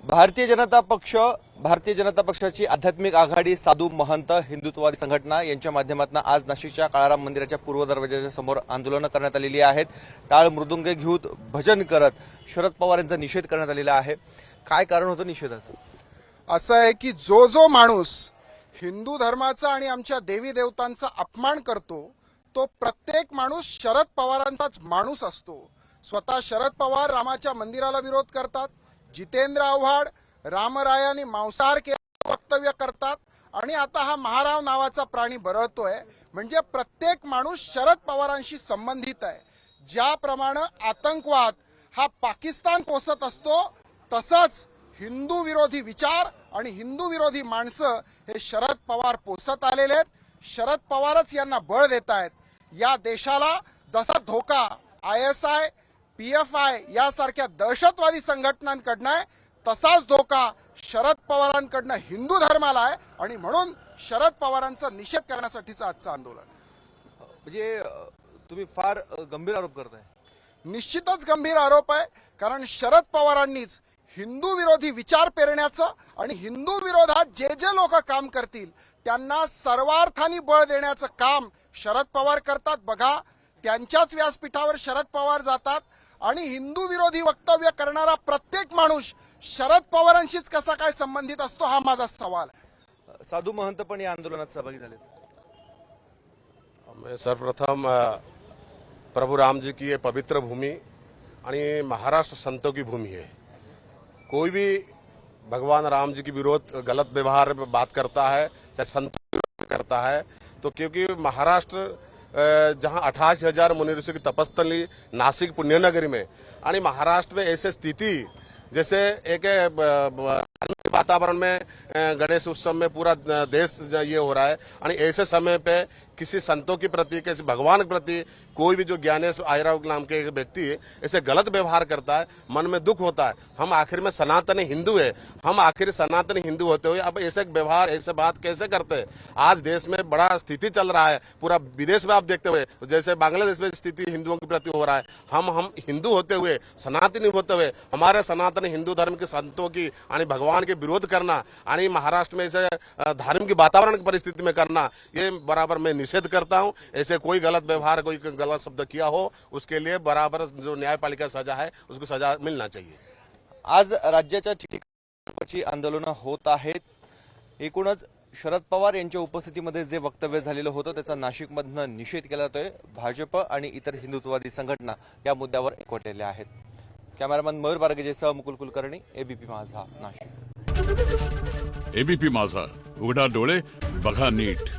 भारतीय जनता पक्षाची आध्यात्मिक आघाडी, साधू महंत, हिंदुत्ववादी संघटना यांच्या माध्यमातून आज नाशिकच्या काळाराम मंदिराच्या पूर्व दरवाजाच्या समोर आंदोलनं करण्यात आलेली आहेत। टाळ मृदुंग घेऊन भजन करत शरद पवार यांचा निषेध करण्यात आलेला आहे। काय कारण होतं निषेधाचं? असं आहे की जो माणूस हिंदू धर्माचा आणि आमच्या देवी देवतांचा अपमान करतो तो प्रत्येक माणूस शरद पवारांचाच माणूस असतो। स्वतः शरद पवार रामाच्या मंदिराला विरोध करतात, जितेंद्र आव्हाड रामरायाने मांसाहार केल्याचं वक्तव्य करतात आणि आता हा महाराव नावाचा प्राणी बरळतोय। म्हणजे प्रत्येक माणूस शरद पवारांशी संबंधित आहे। ज्याप्रमाणे आतंकवाद हा पाकिस्तान पोसत असतो तसंच हिंदू विरोधी विचार आणि हिंदू विरोधी माणसं हे शरद पवार पोसत आलेले आहेत। शरद पवारच यांना बळ देत आहेत। या देशाला जसा धोका ISI, PFI यासारख्या दहशतवादी संघटनांकडनं आहे तसाच धोका शरद पवारांकडनं हिंदू धर्माला आहे आणि म्हणून शरद पवारांचा निषेध करण्यासाठीचं आजचं आंदोलन। म्हणजे तुम्ही फार गंभीर आरोप करताय। निश्चितच गंभीर आरोप आहे, कारण शरद पवारांनीच हिंदू विरोधी विचार पेरण्याचं आणि हिंदू विरोधात जे लोक काम करतील त्यांना सर्वार्थाने बळ देण्याचं काम शरद पवार करतात। बघा, त्यांच्याच व्यासपीठावर शरद पवार जातात आणि हिंदू विरोधी वक्तव्य करणारा प्रत्येक माणूस शरद पवारांशीच कसा काय संबंधित असतो हा माझा सवाल आहे। साधू महंत पण या आंदोलनात सहभागी झाले। सर्वप्रथम प्रभु राम जी की ये पवित्र भूमि आणि महाराष्ट्र संतों की भूमि है। कोई भी भगवान राम जी की विरोध गलत व्यवहार में बात करता है, चाहे संतों की करता है, तो क्योंकि महाराष्ट्र जहां 28,000 मुनि ऋषि की तपस्थली नासिक पुण्यनगरी में आणि महाराष्ट्र में ऐसे स्थिति जैसे एक वातावरण में गणेश उत्सव में पूरा देश ये हो रहा है और ऐसे समय पे किसी संतों के प्रति, किसी भगवान के प्रति कोई भी जो ज्ञानेश आयराव नाम के व्यक्ति ऐसे गलत व्यवहार करता है, मन में दुख होता है। हम आखिर में सनातनी हिंदू है, हम आखिर सनातनी हिंदू होते हुए अब ऐसे व्यवहार, ऐसे बात कैसे करते हैं? आज देश में बड़ा स्थिति चल रहा है, पूरा विदेश में आप देखते हुए जैसे बांग्लादेश में स्थिति हिंदुओं के प्रति हो रहा है। हम हिंदू होते हुए, सनातनी होते हुए हमारे सनातनी हिंदू धर्म के संतों की आणि भगवान के विरोध करना आणि महाराष्ट्र में ऐसे धार्मिक वातावरण की परिस्थिति में करना, ये बराबर मैं निषेध करता हूं। ऐसे कोई गलत व्यवहार, कोई गलत शब्द किया हो उसके लिए बराबर जो न्यायपालिका सजा है उसको सजा मिलना चाहिए। आज राज्याच्या ठिकठिकाणी आंदोलनं होत आहेत। एकूणच शरद पवार यांच्या उपस्थितीमध्ये जे वक्तव्य झालेलं होतं त्याचा नाशिकमधनं निषेध केला जातोय। भाजप आणि इतर हिंदुत्ववादी संघटना या मुद्द्यावर एकवटलेल्या आहेत। कॅमेरामन मयूर बारगेसह मुकुल कुलकर्णी, ABP माझा, नाशिक। ABP माझा, उघडा डोळे बघा नीट।